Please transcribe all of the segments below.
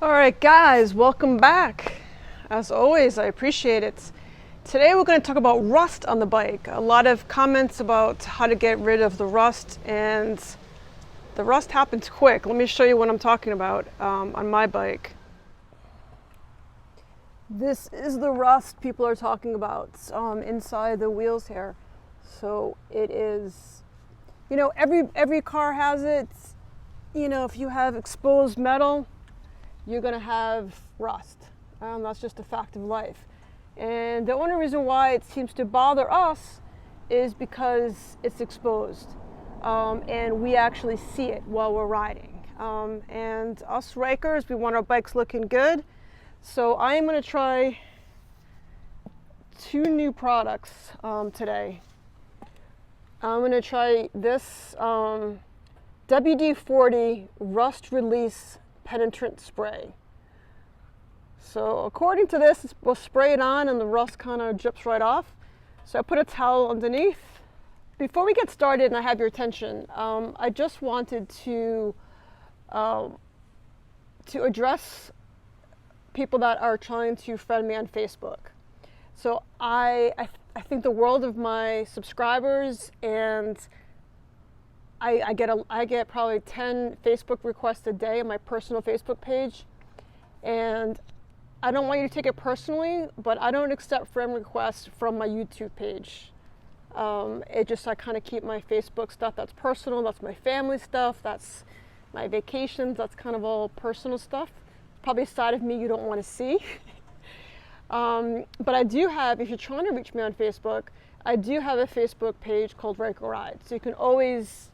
All right, guys, welcome back. As always, I appreciate it. Today we're going to talk about rust on the bike. A lot of comments about how to get rid of the rust, and the rust happens quick. Let me show you what I'm talking about on my bike. This is the rust people are talking about inside the wheels here. So it is, every car has it. If you have exposed metal, you're going to have rust. That's just a fact of life. And the only reason why it seems to bother us is because it's exposed. And we actually see it while we're riding. And us Rikers, we want our bikes looking good. So I am going to try 2 new products today. I'm going to try this WD-40 Rust Release Penetrant Spray. So according to this, we'll spray it on and the rust kind of drips right off. So I put a towel underneath. Before we get started and I have your attention, I just wanted to address people that are trying to friend me on Facebook. So I think the world of my subscribers, and I get probably 10 Facebook requests a day on my personal Facebook page, and I don't want you to take it personally, but I don't accept friend requests from my YouTube page. I kind of keep my Facebook stuff that's personal, that's my family stuff, that's my vacations, that's kind of all personal stuff. Probably a side of me you don't want to see. But I do have, if you're trying to reach me on Facebook, I do have a Facebook page called Ryker Ride. So you can always,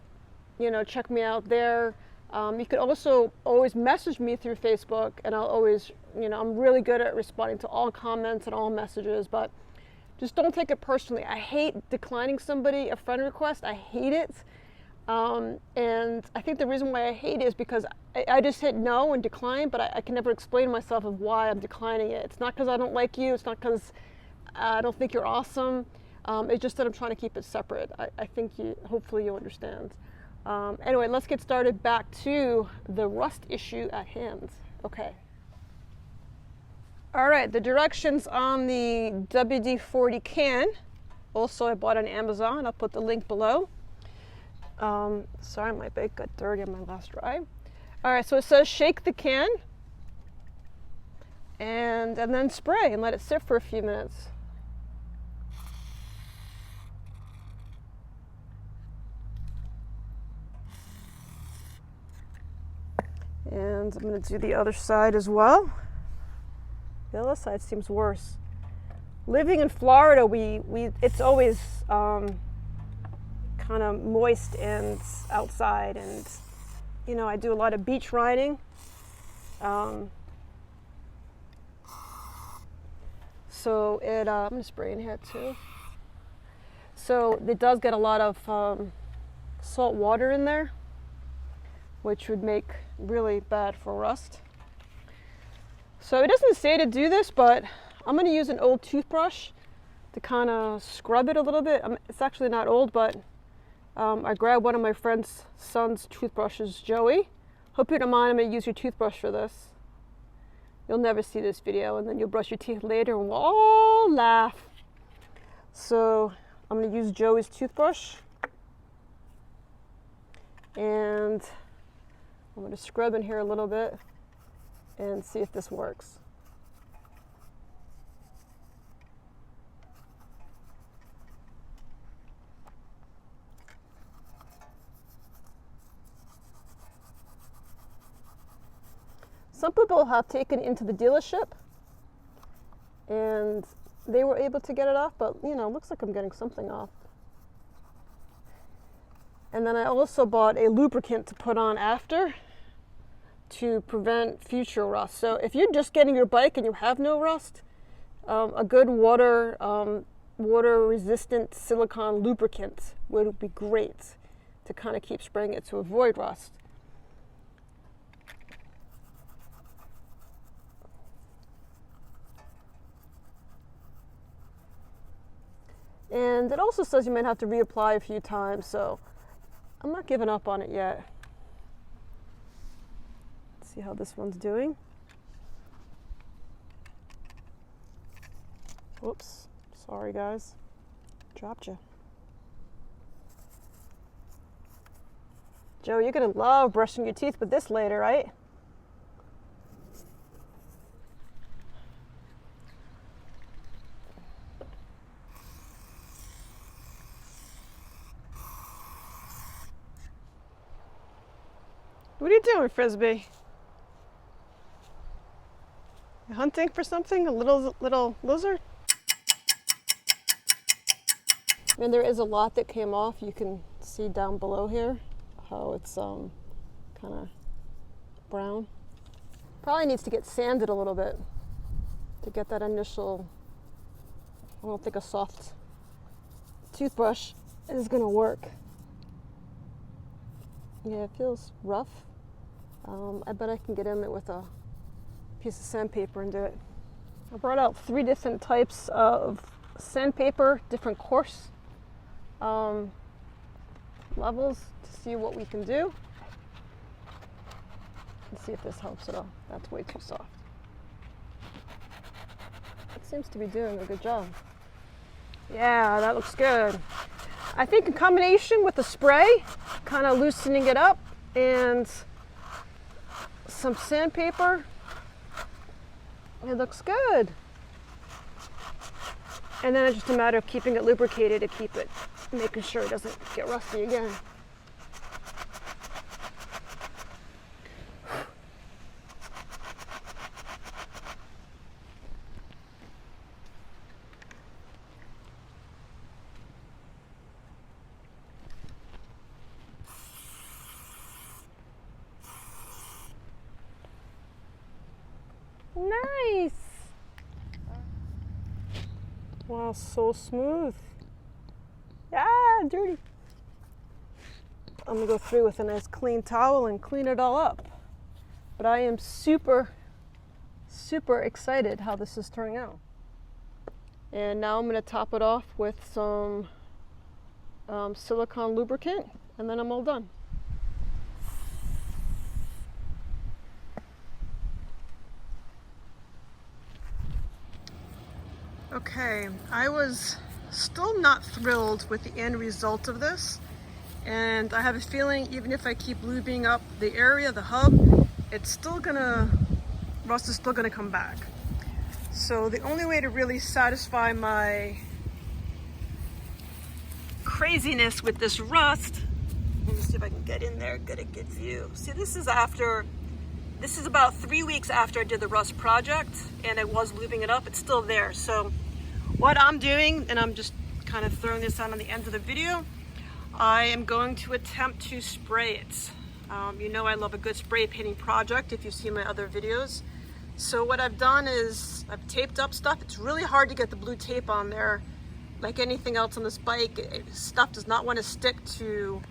check me out there. You can also always message me through Facebook, and I'll always, I'm really good at responding to all comments and all messages, but just don't take it personally. I hate declining somebody a friend request. I hate it. And I think the reason why I hate it is because I just hit no and decline, but I can never explain myself of why I'm declining it. It's not because I don't like you. It's not because I don't think you're awesome. It's just that I'm trying to keep it separate. I think hopefully you understand. Anyway, let's get started back to the rust issue at hand. Okay. All right, the directions on the WD-40 can. Also, I bought on Amazon. I'll put the link below. Sorry, my bike got dirty on my last ride. All right, so it says shake the can and then spray and let it sit for a few minutes. And I'm going to do the other side as well. The other side seems worse. Living in Florida, it's always kind of moist and outside, and I do a lot of beach riding. So I'm going to spray in here too. So it does get a lot of salt water in there, which would make really bad for rust. So it doesn't say to do this, but I'm going to use an old toothbrush to kind of scrub it a little bit. It's actually not old, but I grabbed one of my friend's son's toothbrushes, Joey. Hope you don't mind, I'm going to use your toothbrush for this. You'll never see this video, and then you'll brush your teeth later and we'll all laugh. So I'm going to use Joey's toothbrush. And I'm going to scrub in here a little bit and see if this works. Some people have taken into the dealership and they were able to get it off, but it looks like I'm getting something off. And then I also bought a lubricant to put on after to prevent future rust. So if you're just getting your bike and you have no rust, a good water resistant silicone lubricant would be great to kind of keep spraying it to avoid rust. And it also says you might have to reapply a few times, so I'm not giving up on it yet. Let's see how this one's doing. Whoops, sorry guys, dropped you. Joe, you're gonna love brushing your teeth with this later, right? What are you doing, Frisbee? You hunting for something? A little lizard? And there is a lot that came off. You can see down below here how it's kind of brown. Probably needs to get sanded a little bit to get that initial. I don't think a soft toothbrush is gonna work. Yeah, it feels rough. I bet I can get in it with a piece of sandpaper and do it. I brought out 3 different types of sandpaper, different coarse levels to see what we can do. Let's see if this helps at all. That's way too soft. It seems to be doing a good job. Yeah, that looks good. I think in combination with the spray, kind of loosening it up, and some sandpaper, it looks good. And then it's just a matter of keeping it lubricated to keep it, making sure it doesn't get rusty again. Nice. Wow, so smooth. Ah, dirty. I'm gonna go through with a nice clean towel and clean it all up. But I am super, super excited how this is turning out. And now I'm gonna top it off with some silicone lubricant, and then I'm all done. Okay, I was still not thrilled with the end result of this, and I have a feeling even if I keep lubing up the area, the hub, it's still gonna, rust is still gonna come back. So the only way to really satisfy my craziness with this rust, let me see if I can get in there, get a good view. See, this is about 3 weeks after I did the rust project, and I was lubing it up. It's still there. So what I'm doing, and I'm just kind of throwing this out on the end of the video, I am going to attempt to spray it. You know I love a good spray painting project if you've seen my other videos. So what I've done is I've taped up stuff. It's really hard to get the blue tape on there. Like anything else on this bike, stuff does not want to stick to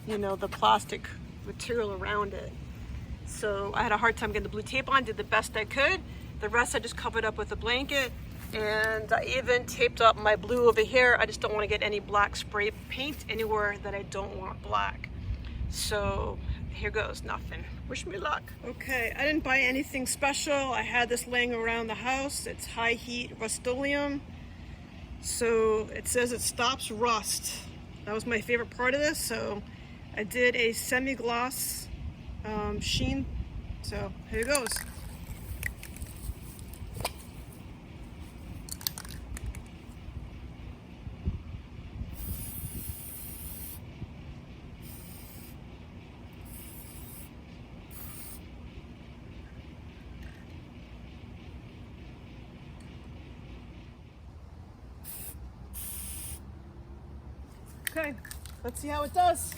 you know, the plastic material around it. So I had a hard time getting the blue tape on, did the best I could. The rest I just covered up with a blanket, and I even taped up my blue over here. I just don't want to get any black spray paint anywhere that I don't want black. So here goes, nothing. Wish me luck. Okay, I didn't buy anything special. I had this laying around the house. It's high heat Rust-Oleum. So it says it stops rust. That was my favorite part of this. So I did a semi-gloss sheen. So here goes. Okay, let's see how it does.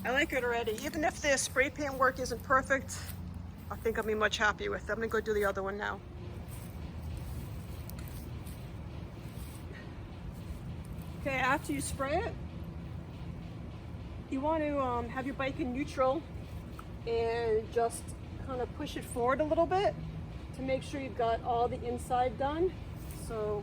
I like it already. Even if the spray paint work isn't perfect, I think I'll be much happier with it. I'm gonna go do the other one now. Okay, after you spray it, you want to have your bike in neutral and just kind of push it forward a little bit to make sure you've got all the inside done. So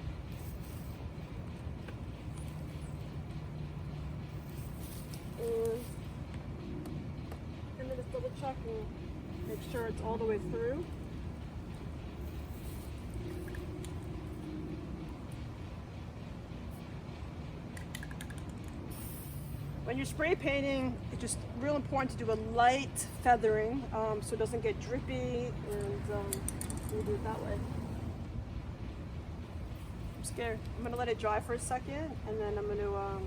and then just double check and make sure it's all the way through. When you're spray painting, it's just real important to do a light feathering so it doesn't get drippy, and we'll do it that way. I'm scared. I'm gonna let it dry for a second, and then I'm gonna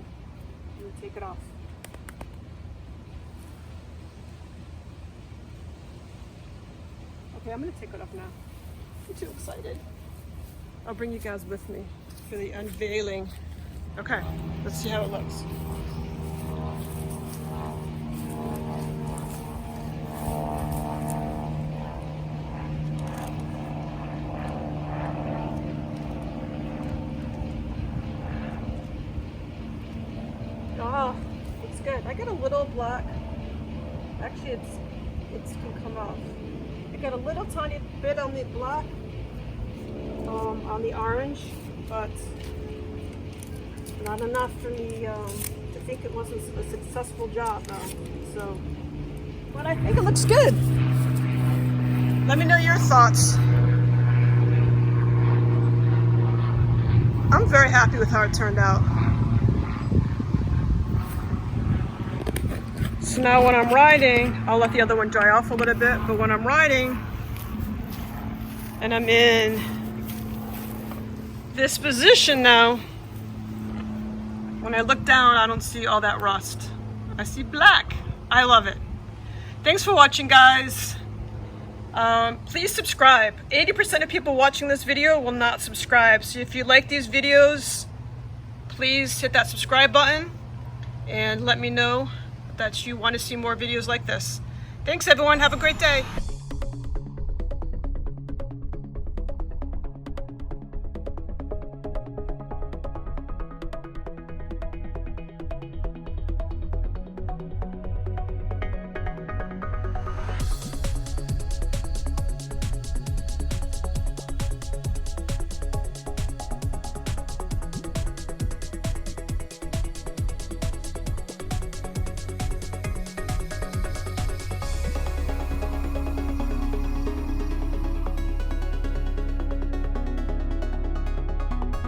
take it off. Okay, I'm gonna take it off now. I'm too excited. I'll bring you guys with me for the unveiling. Okay, let's see how it looks. Oh, looks good. I got a little black. Actually, it can come off. I got a little tiny bit on the black, on the orange, but not enough for me to think it wasn't a successful job. So, but I think it looks good. Let me know your thoughts. I'm very happy with how it turned out. So now when I'm riding, I'll let the other one dry off a little bit, but when I'm riding and I'm in this position now, when I look down, I don't see all that rust. I see black. I love it. Thanks for watching, guys. Please subscribe. 80% of people watching this video will not subscribe. So if you like these videos, please hit that subscribe button and let me know that you want to see more videos like this. Thanks, everyone. Have a great day.